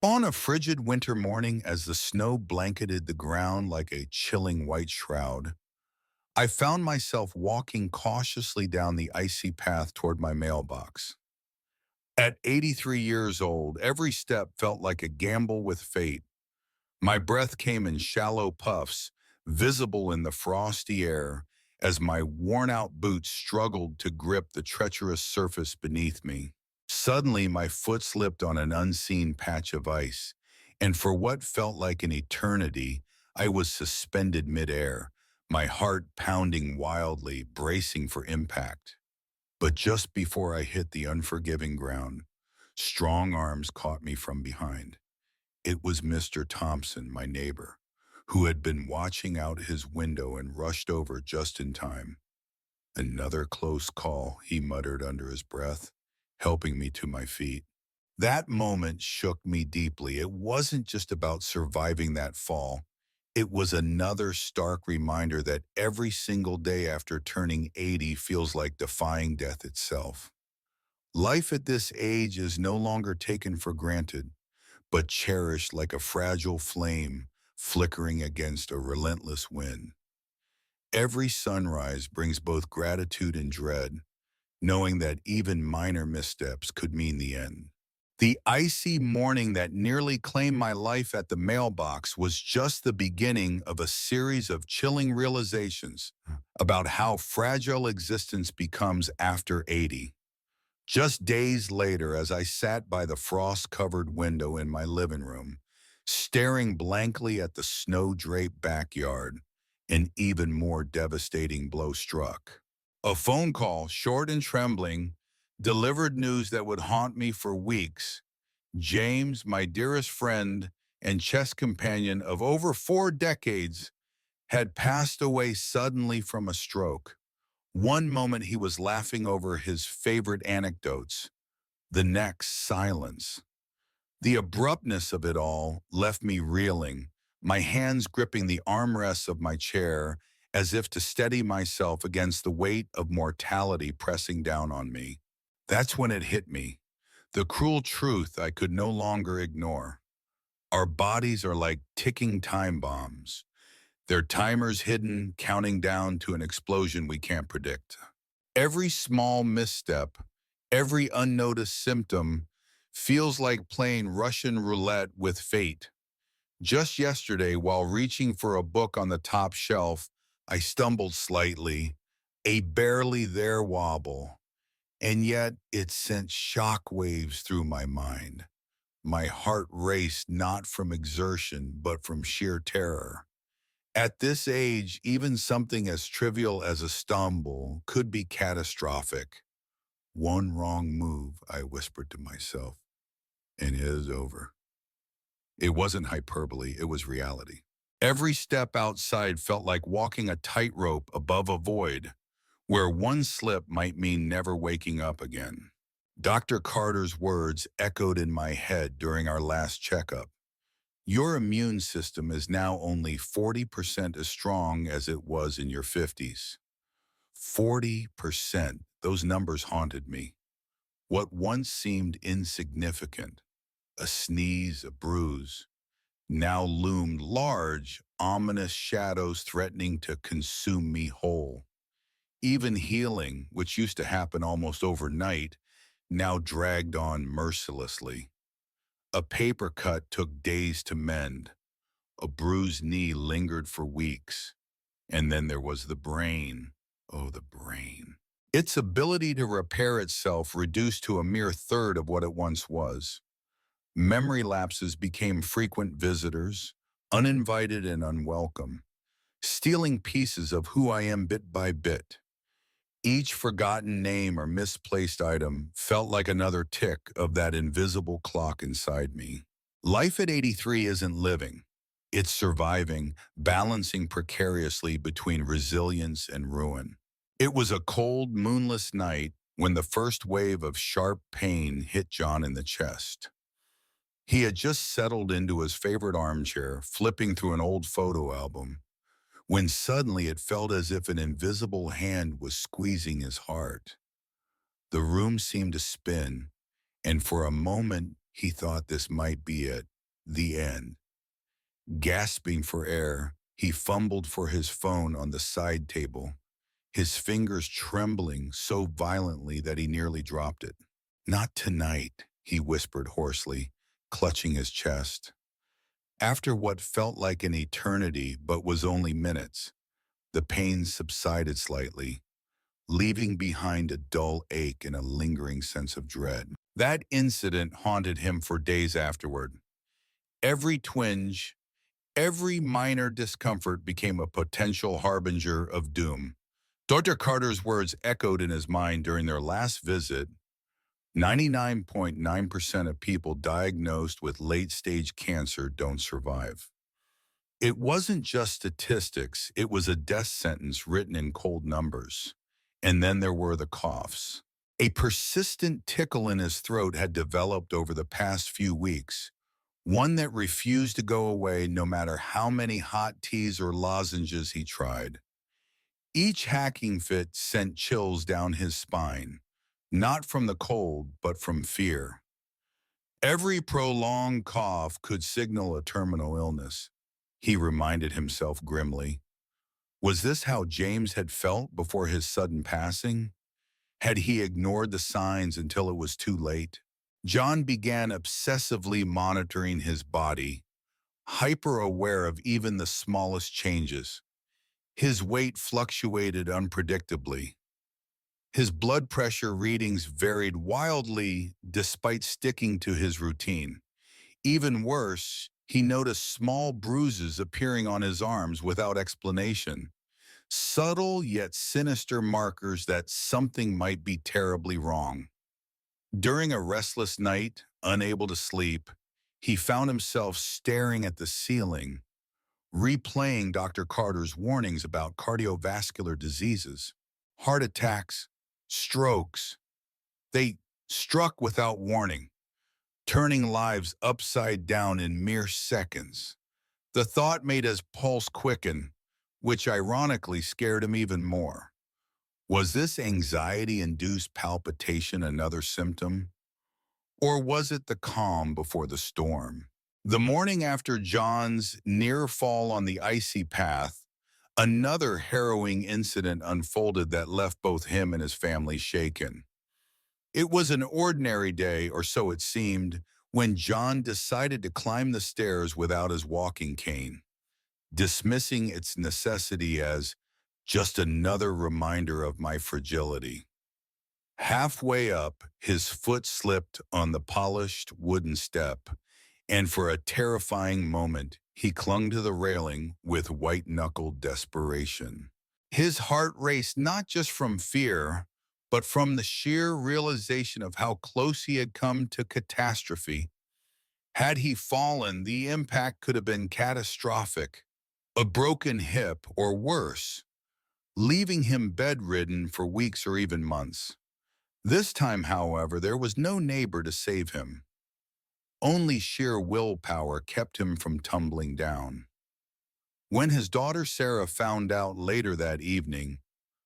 On a frigid winter morning, as the snow blanketed the ground like a chilling white shroud, I found myself walking cautiously down the icy path toward my mailbox. At 83 years old, every step felt like a gamble with fate. My breath came in shallow puffs, visible in the frosty air, as my worn-out boots struggled to grip the treacherous surface beneath me. Suddenly, my foot slipped on an unseen patch of ice, and for what felt like an eternity, I was suspended midair, my heart pounding wildly, bracing for impact. But just before I hit the unforgiving ground, strong arms caught me from behind. It was Mr. Thompson, my neighbor, who had been watching out his window and rushed over just in time. "Another close call," he muttered under his breath, helping me to my feet. That moment shook me deeply. It wasn't just about surviving that fall. It was another stark reminder that every single day after turning 80 feels like defying death itself. Life at this age is no longer taken for granted, but cherished like a fragile flame flickering against a relentless wind. Every sunrise brings both gratitude and dread, knowing that even minor missteps could mean the end. The icy morning that nearly claimed my life at the mailbox was just the beginning of a series of chilling realizations about how fragile existence becomes after 80. Just days later, as I sat by the frost-covered window in my living room, staring blankly at the snow-draped backyard, an even more devastating blow struck. A phone call, short and trembling, delivered news that would haunt me for weeks. James, my dearest friend and chess companion of over 4 decades, had passed away suddenly from a stroke. One moment he was laughing over his favorite anecdotes, the next silence. The abruptness of it all left me reeling, my hands gripping the armrests of my chair as if to steady myself against the weight of mortality pressing down on me. That's when it hit me, the cruel truth I could no longer ignore. Our bodies are like ticking time bombs, their timers hidden, counting down to an explosion we can't predict. Every small misstep, every unnoticed symptom feels like playing Russian roulette with fate. Just yesterday, while reaching for a book on the top shelf, I stumbled slightly, a barely there wobble, and yet it sent shock waves through my mind. My heart raced not from exertion, but from sheer terror. At this age, even something as trivial as a stumble could be catastrophic. One wrong move, I whispered to myself, and it is over. It wasn't hyperbole, it was reality. Every step outside felt like walking a tightrope above a void, where one slip might mean never waking up again. Dr. Carter's words echoed in my head during our last checkup. Your immune system is now only 40% as strong as it was in your 50s. 40%. Those numbers haunted me. What once seemed insignificant, a sneeze, a bruise, now loomed large, ominous shadows threatening to consume me whole. Even healing, which used to happen almost overnight, now dragged on mercilessly. A paper cut took days to mend. A bruised knee lingered for weeks. And then there was the brain. Oh, the brain. Its ability to repair itself reduced to a mere third of what it once was. Memory lapses became frequent visitors, uninvited and unwelcome, stealing pieces of who I am bit by bit. Each forgotten name or misplaced item felt like another tick of that invisible clock inside me. Life at 83 isn't living. It's surviving, balancing precariously between resilience and ruin. It was a cold, moonless night when the first wave of sharp pain hit John in the chest. He had just settled into his favorite armchair, flipping through an old photo album, when suddenly it felt as if an invisible hand was squeezing his heart. The room seemed to spin, and for a moment he thought this might be it. the end. Gasping for air, he fumbled for his phone on the side table, his fingers trembling so violently that he nearly dropped it. "Not tonight," he whispered hoarsely, clutching his chest. After what felt like an eternity but was only minutes, the pain subsided slightly, leaving behind a dull ache and a lingering sense of dread. That incident haunted him for days afterward. Every twinge, every minor discomfort became a potential harbinger of doom. Dr. Carter's words echoed in his mind during their last visit. 99.9% of people diagnosed with late-stage cancer don't survive. It wasn't just statistics, it was a death sentence written in cold numbers. And then there were the coughs. A persistent tickle in his throat had developed over the past few weeks, one that refused to go away no matter how many hot teas or lozenges he tried. Each hacking fit sent chills down his spine, not from the cold, but from fear. Every prolonged cough could signal a terminal illness, he reminded himself grimly. Was this how James had felt before his sudden passing? Had he ignored the signs until it was too late? John began obsessively monitoring his body, hyper-aware of even the smallest changes. His weight fluctuated unpredictably. His blood pressure readings varied wildly despite sticking to his routine. Even worse, he noticed small bruises appearing on his arms without explanation. Subtle yet sinister markers that something might be terribly wrong. During a restless night, unable to sleep, he found himself staring at the ceiling, replaying Dr. Carter's warnings about cardiovascular diseases, heart attacks, strokes. They struck without warning, turning lives upside down in mere seconds. The thought made his pulse quicken, which ironically scared him even more. Was this anxiety-induced palpitation another symptom? Or was it the calm before the storm? The morning after John's near fall on the icy path, another harrowing incident unfolded that left both him and his family shaken. It was an ordinary day, or so it seemed, when John decided to climb the stairs without his walking cane, dismissing its necessity as just another reminder of my fragility. Halfway up, his foot slipped on the polished wooden step, and for a terrifying moment, he clung to the railing with white-knuckled desperation. His heart raced not just from fear, but from the sheer realization of how close he had come to catastrophe. Had he fallen, the impact could have been catastrophic. A broken hip, or worse, leaving him bedridden for weeks or even months. This time, however, there was no neighbor to save him. Only sheer willpower kept him from tumbling down. When his daughter Sarah found out later that evening,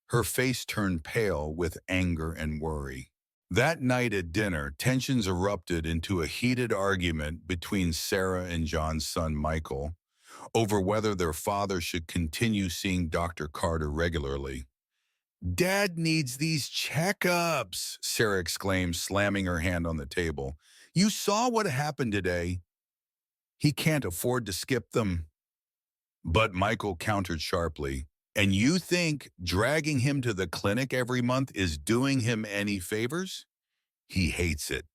her face turned pale with anger and worry. That night at dinner, tensions erupted into a heated argument between Sarah and John's son Michael over whether their father should continue seeing Dr. Carter regularly. "Dad needs these checkups," Sarah exclaimed, slamming her hand on the table. "You saw what happened today. He can't afford to skip them." But Michael countered sharply, "And you think dragging him to the clinic every month is doing him any favors? He hates it.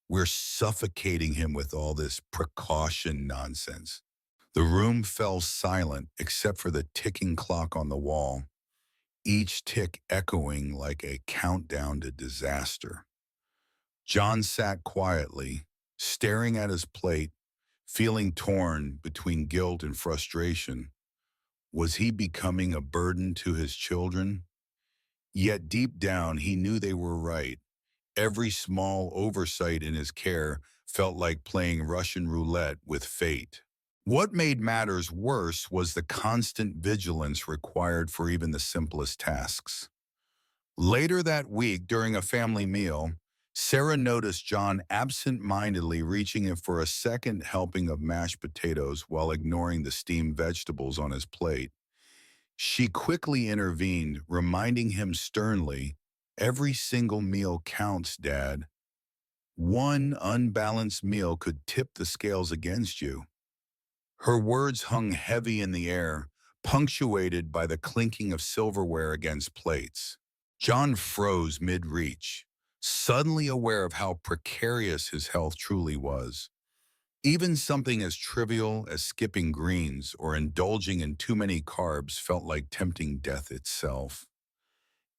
We're suffocating him with all this precaution nonsense." The room fell silent except for the ticking clock on the wall, each tick echoing like a countdown to disaster. John sat quietly, staring at his plate, feeling torn between guilt and frustration. Was he becoming a burden to his children? Yet deep down, he knew they were right. Every small oversight in his care felt like playing Russian roulette with fate. What made matters worse was the constant vigilance required for even the simplest tasks. Later that week, during a family meal, Sarah noticed John absent-mindedly reaching in for a second helping of mashed potatoes while ignoring the steamed vegetables on his plate. She quickly intervened, reminding him sternly, "Every single meal counts, Dad. One unbalanced meal could tip the scales against you." Her words hung heavy in the air, punctuated by the clinking of silverware against plates. John froze mid-reach, suddenly aware of how precarious his health truly was. Even something as trivial as skipping greens or indulging in too many carbs felt like tempting death itself.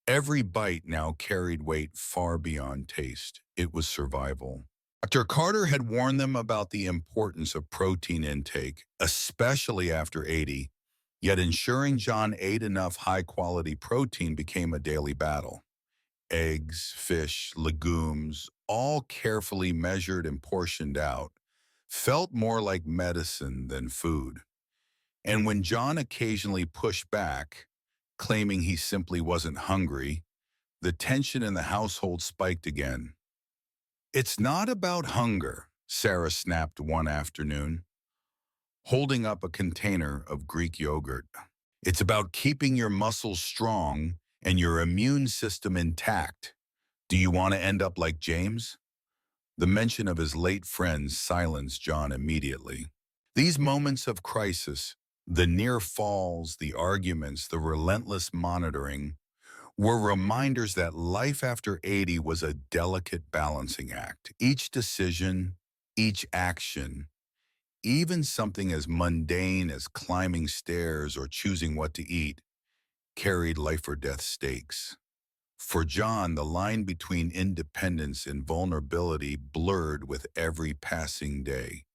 Every bite now carried weight far beyond taste. It was survival. Dr. Carter had warned them about the importance of protein intake, especially after 80, yet ensuring John ate enough high-quality protein became a daily battle. Eggs, fish, legumes, all carefully measured and portioned out, felt more like medicine than food. And when John occasionally pushed back, claiming he simply wasn't hungry, the tension in the household spiked again. "It's not about hunger," Sarah snapped one afternoon, holding up a container of Greek yogurt. "It's about keeping your muscles strong and your immune system intact. Do you want to end up like James?" The mention of his late friends silenced John immediately. These moments of crisis, the near falls, the arguments, the relentless monitoring, were reminders that life after 80 was a delicate balancing act. Each decision, each action, even something as mundane as climbing stairs or choosing what to eat, carried life or death stakes. For John, the line between independence and vulnerability blurred with every passing day.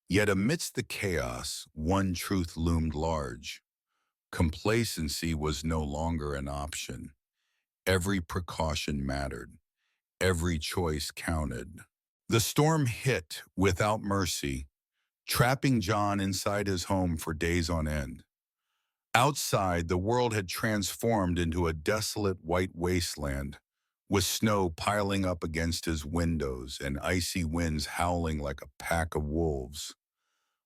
Yet amidst the chaos, one truth loomed large. Complacency was no longer an option. Every precaution mattered. Every choice counted. The storm hit without mercy, trapping John inside his home for days on end. Outside, the world had transformed into a desolate white wasteland, with snow piling up against his windows and icy winds howling like a pack of wolves.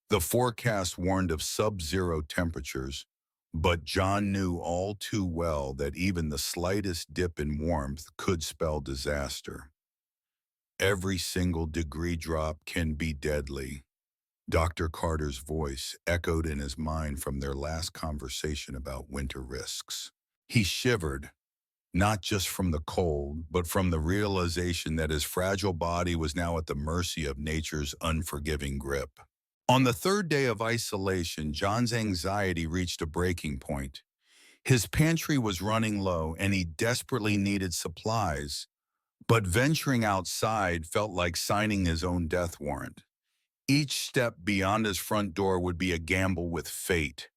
The forecast warned of sub-zero temperatures, but John knew all too well that even the slightest dip in warmth could spell disaster. "Every single degree drop can be deadly." Dr. Carter's voice echoed in his mind from their last conversation about winter risks. He shivered, not just from the cold, but from the realization that his fragile body was now at the mercy of nature's unforgiving grip. On the third day of isolation, John's anxiety reached a breaking point. His pantry was running low, and he desperately needed supplies, but venturing outside felt like signing his own death warrant. Each step beyond his front door would be a gamble with fate.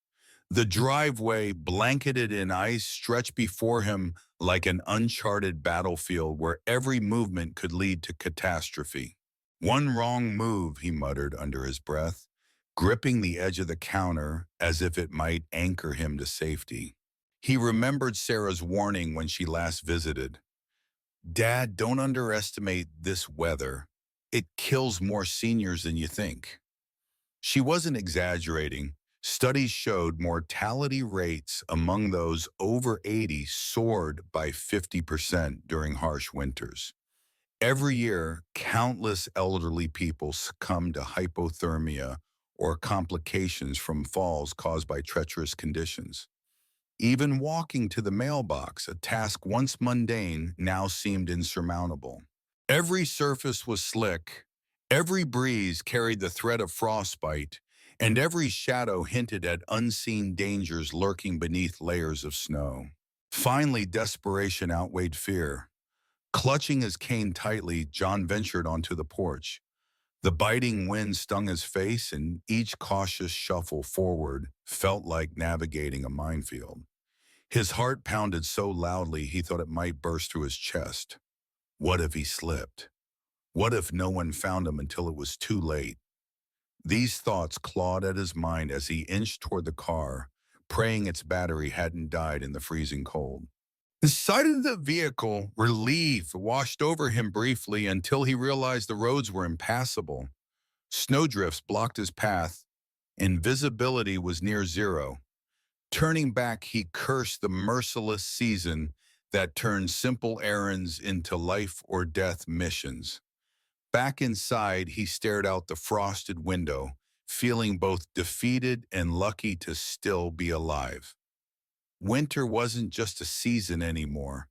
The driveway, blanketed in ice, stretched before him like an uncharted battlefield where every movement could lead to catastrophe. "One wrong move," he muttered under his breath, gripping the edge of the counter as if it might anchor him to safety. He remembered Sarah's warning when she last visited. "Dad, don't underestimate this weather. It kills more seniors than you think." She wasn't exaggerating. Studies showed mortality rates among those over 80 soared by 50% during harsh winters. Every year, countless elderly people succumb to hypothermia or complications from falls caused by treacherous conditions. Even walking to the mailbox, a task once mundane, now seemed insurmountable. Every surface was slick, every breeze carried the threat of frostbite, and every shadow hinted at unseen dangers lurking beneath layers of snow. Finally, desperation outweighed fear. Clutching his cane tightly, John ventured onto the porch. The biting wind stung his face, and each cautious shuffle forward felt like navigating a minefield. His heart pounded so loudly he thought it might burst through his chest. What if he slipped? What if no one found him until it was too late? These thoughts clawed at his mind as he inched toward the car, praying its battery hadn't died in the freezing cold. The sight of the vehicle, relief, washed over him briefly until he realized the roads were impassable. Snowdrifts blocked his path, and visibility was near zero. Turning back, he cursed the merciless season that turned simple errands into life or death missions. Back inside, he stared out the frosted window, feeling both defeated and lucky to still be alive. Winter wasn't just a season anymore.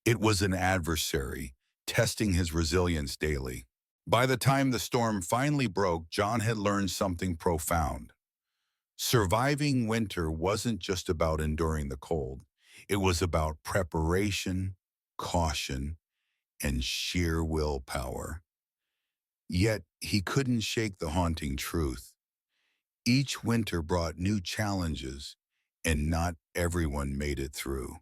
It was an adversary, testing his resilience daily. By the time the storm finally broke, John had learned something profound. Surviving winter wasn't just about enduring the cold. It was about preparation, caution, and sheer willpower. Yet he couldn't shake the haunting truth. Each winter brought new challenges, and not everyone made it through.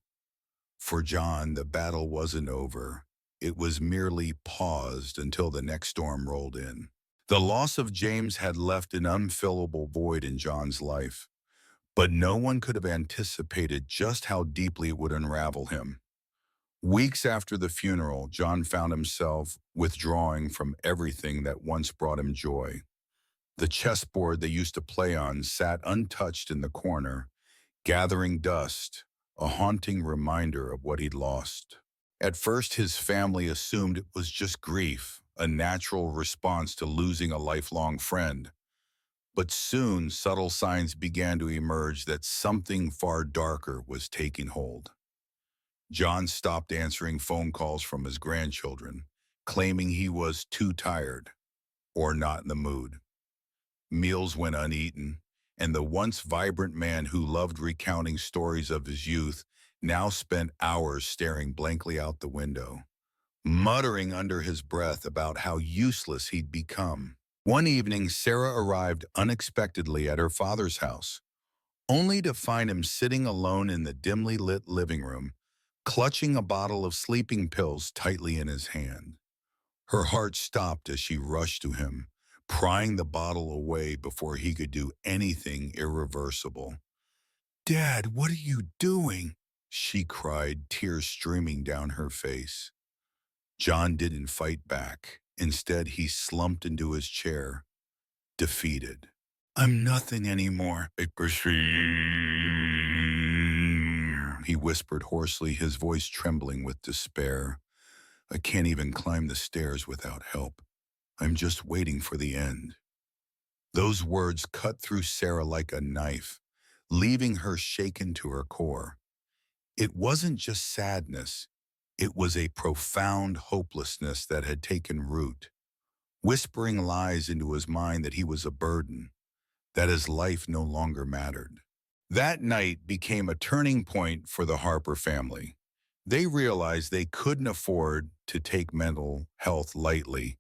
For John, the battle wasn't over. It was merely paused until the next storm rolled in. The loss of James had left an unfillable void in John's life, but no one could have anticipated just how deeply it would unravel him. Weeks after the funeral, John found himself withdrawing from everything that once brought him joy. The chessboard they used to play on sat untouched in the corner, gathering dust, a haunting reminder of what he'd lost. At first, his family assumed it was just grief, a natural response to losing a lifelong friend. But soon, subtle signs began to emerge that something far darker was taking hold. John stopped answering phone calls from his grandchildren, claiming he was too tired or not in the mood. Meals went uneaten, and the once vibrant man who loved recounting stories of his youth now spent hours staring blankly out the window, muttering under his breath about how useless he'd become. One evening, Sarah arrived unexpectedly at her father's house, only to find him sitting alone in the dimly lit living room, clutching a bottle of sleeping pills tightly in his hand. Her heart stopped as she rushed to him, prying the bottle away before he could do anything irreversible. "Dad, what are you doing?" she cried, tears streaming down her face. John didn't fight back. Instead, he slumped into his chair, defeated. "I'm nothing anymore," he whispered hoarsely, his voice trembling with despair. "I can't even climb the stairs without help. I'm just waiting for the end." Those words cut through Sarah like a knife, leaving her shaken to her core. It wasn't just sadness. It was a profound hopelessness that had taken root, whispering lies into his mind that he was a burden, that his life no longer mattered. That night became a turning point for the Harper family. They realized they couldn't afford to take mental health lightly,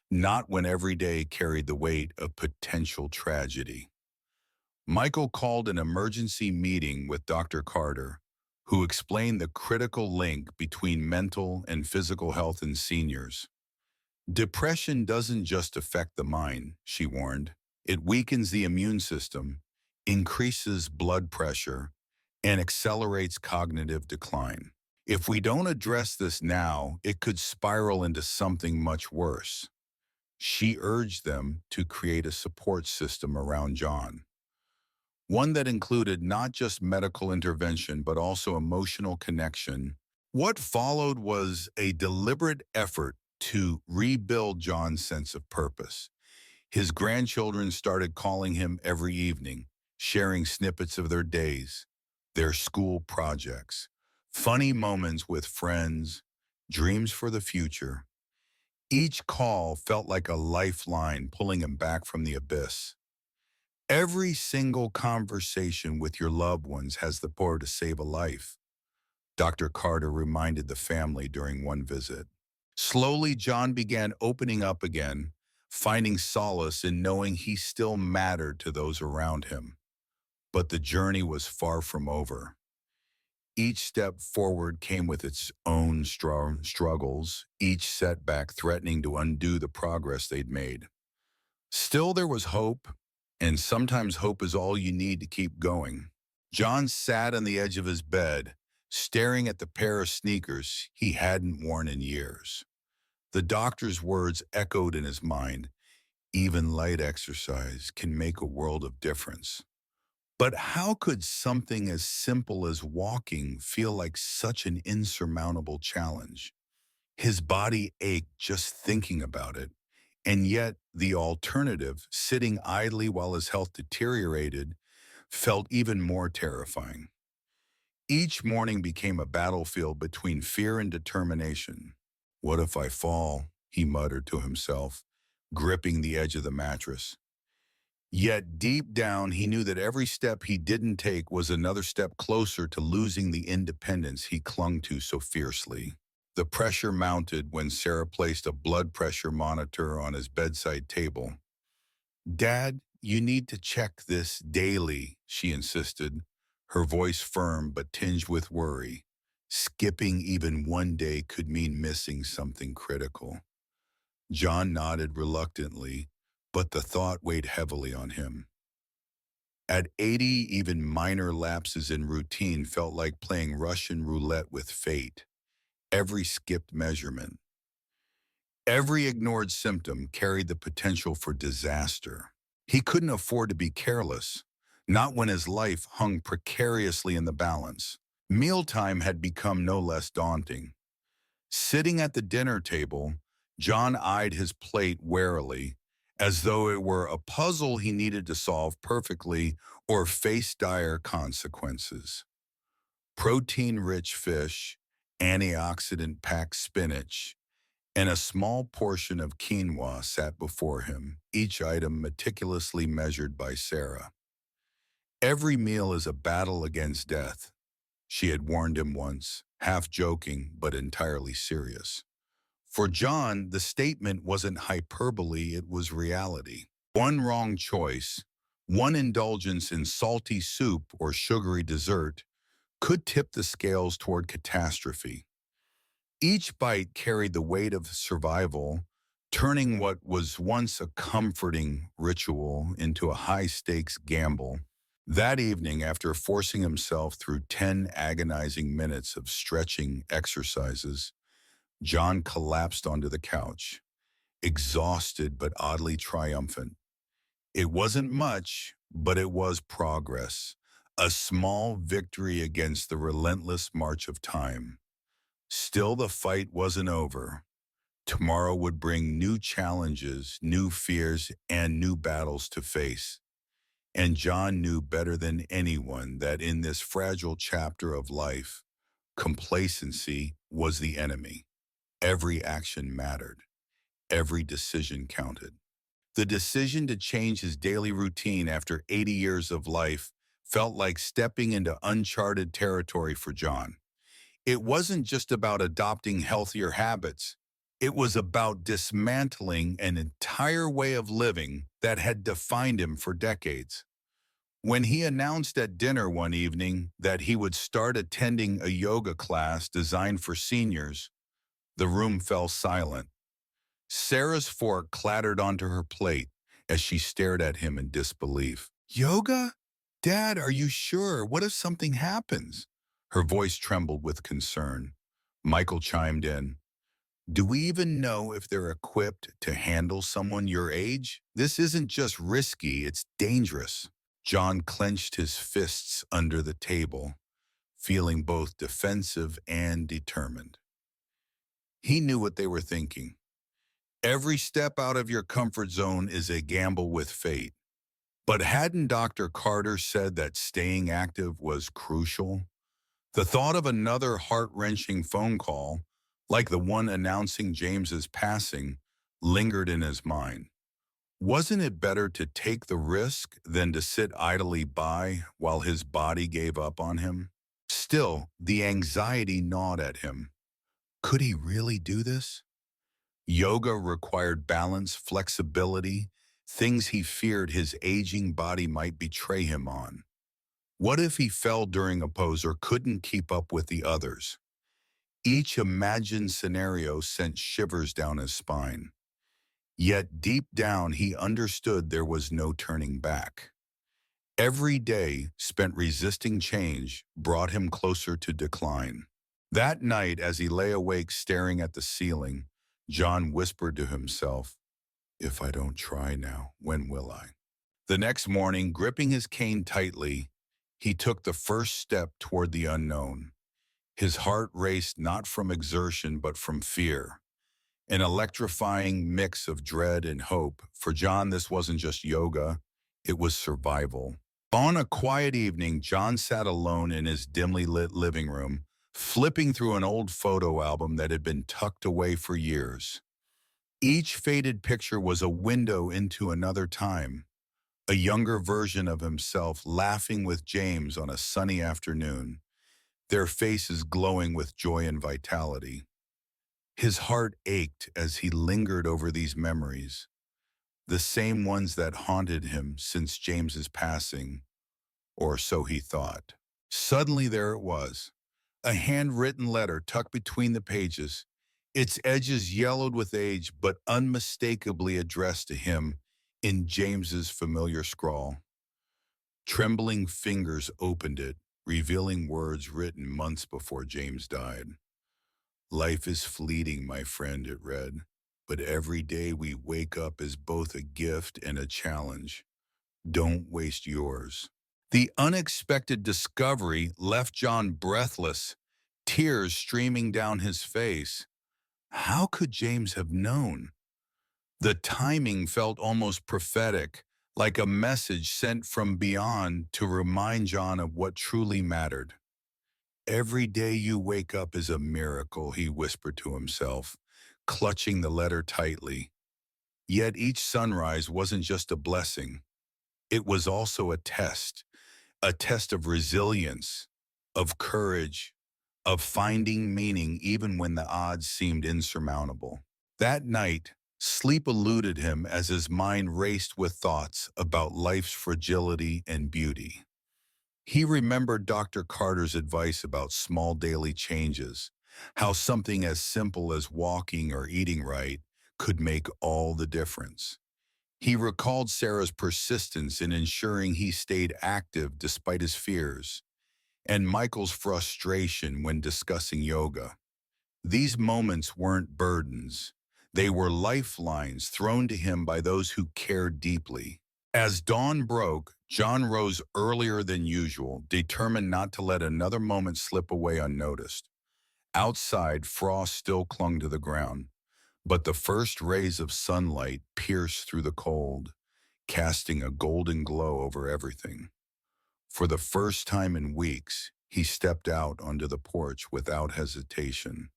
not when every day carried the weight of potential tragedy. Michael called an emergency meeting with Dr. Carter, who explained the critical link between mental and physical health in seniors. "Depression doesn't just affect the mind," she warned. "It weakens the immune system, increases blood pressure, and accelerates cognitive decline. If we don't address this now, it could spiral into something much worse." She urged them to create a support system around John, one that included not just medical intervention but also emotional connection. What followed was a deliberate effort to rebuild John's sense of purpose. His grandchildren started calling him every evening, sharing snippets of their days, their school projects, funny moments with friends, dreams for the future. Each call felt like a lifeline pulling him back from the abyss. Every single conversation with your loved ones has the power to save a life, Dr. Carter reminded the family during one visit. Slowly, John began opening up again, finding solace in knowing he still mattered to those around him. But the journey was far from over. Each step forward came with its own struggles, each setback threatening to undo the progress they'd made. Still, there was hope, and sometimes hope is all you need to keep going. John sat on the edge of his bed, staring at the pair of sneakers he hadn't worn in years. The doctor's words echoed in his mind. Even light exercise can make a world of difference. But how could something as simple as walking feel like such an insurmountable challenge? His body ached just thinking about it. And yet, the alternative, sitting idly while his health deteriorated, felt even more terrifying. Each morning became a battlefield between fear and determination. What if I fall? He muttered to himself, gripping the edge of the mattress. Yet deep down, he knew that every step he didn't take was another step closer to losing the independence he clung to so fiercely. The pressure mounted when Sarah placed a blood pressure monitor on his bedside table. "Dad, you need to check this daily," she insisted, her voice firm but tinged with worry. Skipping even one day could mean missing something critical. John nodded reluctantly, but the thought weighed heavily on him. At 80, even minor lapses in routine felt like playing Russian roulette with fate. Every skipped measurement, every ignored symptom carried the potential for disaster. He couldn't afford to be careless, not when his life hung precariously in the balance. Mealtime had become no less daunting. Sitting at the dinner table, John eyed his plate warily, as though it were a puzzle he needed to solve perfectly or face dire consequences. Protein-rich fish, antioxidant-packed spinach, and a small portion of quinoa sat before him, each item meticulously measured by Sarah. "Every meal is a battle against death," she had warned him once, half joking but entirely serious. For John, the statement wasn't hyperbole, it was reality. One wrong choice, one indulgence in salty soup or sugary dessert, could tip the scales toward catastrophe. Each bite carried the weight of survival, turning what was once a comforting ritual into a high-stakes gamble. That evening, after forcing himself through 10 agonizing minutes of stretching exercises, John collapsed onto the couch, exhausted but oddly triumphant. It wasn't much, but it was progress, a small victory against the relentless march of time. Still, the fight wasn't over. Tomorrow would bring new challenges, new fears, and new battles to face. And John knew better than anyone that in this fragile chapter of life, complacency was the enemy. Every action mattered. Every decision counted. The decision to change his daily routine after 80 years of life felt like stepping into uncharted territory for John. It wasn't just about adopting healthier habits. It was about dismantling an entire way of living that had defined him for decades. When he announced at dinner one evening that he would start attending a yoga class designed for seniors, the room fell silent. Sarah's fork clattered onto her plate as she stared at him in disbelief. "Yoga? Dad, are you sure? What if something happens?" Her voice trembled with concern. Michael chimed in. "Do we even know if they're equipped to handle someone your age? This isn't just risky, it's dangerous." John clenched his fists under the table, feeling both defensive and determined. He knew what they were thinking. Every step out of your comfort zone is a gamble with fate. But hadn't Dr. Carter said that staying active was crucial? The thought of another heart-wrenching phone call, like the one announcing James's passing, lingered in his mind. Wasn't it better to take the risk than to sit idly by while his body gave up on him? Still, the anxiety gnawed at him. Could he really do this? Yoga required balance, flexibility, things he feared his aging body might betray him on. What if he fell during a pose or couldn't keep up with the others? Each imagined scenario sent shivers down his spine. Yet deep down he understood there was no turning back. Every day spent resisting change brought him closer to decline. That night, as he lay awake staring at the ceiling, John whispered to himself, "If I don't try now, when will I?" The next morning, gripping his cane tightly, he took the first step toward the unknown. His heart raced not from exertion but from fear, an electrifying mix of dread and hope. For John, this wasn't just yoga, it was survival. On a quiet evening, John sat alone in his dimly lit living room, flipping through an old photo album that had been tucked away for years. Each faded picture was a window into another time, a younger version of himself laughing with James on a sunny afternoon, their faces glowing with joy and vitality. His heart ached as he lingered over these memories, the same ones that haunted him since James's passing, or so he thought. Suddenly there it was, a handwritten letter tucked between the pages, its edges yellowed with age but unmistakably addressed to him in James's familiar scrawl. Trembling fingers opened it, revealing words written months before James died. "Life is fleeting, my friend," it read, "but every day we wake up is both a gift and a challenge. Don't waste yours." The unexpected discovery left John breathless, tears streaming down his face. How could James have known? The timing felt almost prophetic, like a message sent from beyond to remind John of what truly mattered. "Every day you wake up is a miracle," he whispered to himself, clutching the letter tightly. Yet each sunrise wasn't just a blessing. It was also a test of resilience, of courage, of finding meaning even when the odds seemed insurmountable. That night, sleep eluded him as his mind raced with thoughts about life's fragility and beauty. He remembered Dr. Carter's advice about small daily changes, how something as simple as walking or eating right could make all the difference. He recalled Sarah's persistence in ensuring he stayed active despite his fears, and Michael's frustration when discussing yoga. These moments weren't burdens. They were lifelines thrown to him by those who cared deeply. As dawn broke, John rose earlier than usual, determined not to let another moment slip away unnoticed. Outside, frost still clung to the ground, but the first rays of sunlight pierced through the cold, casting a golden glow over everything. For the first time in weeks, he stepped out onto the porch without hesitation.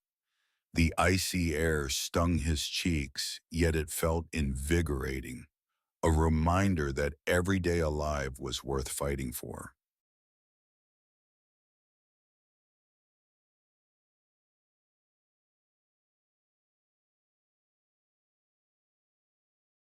The icy air stung his cheeks, yet it felt invigorating, a reminder that every day alive was worth fighting for.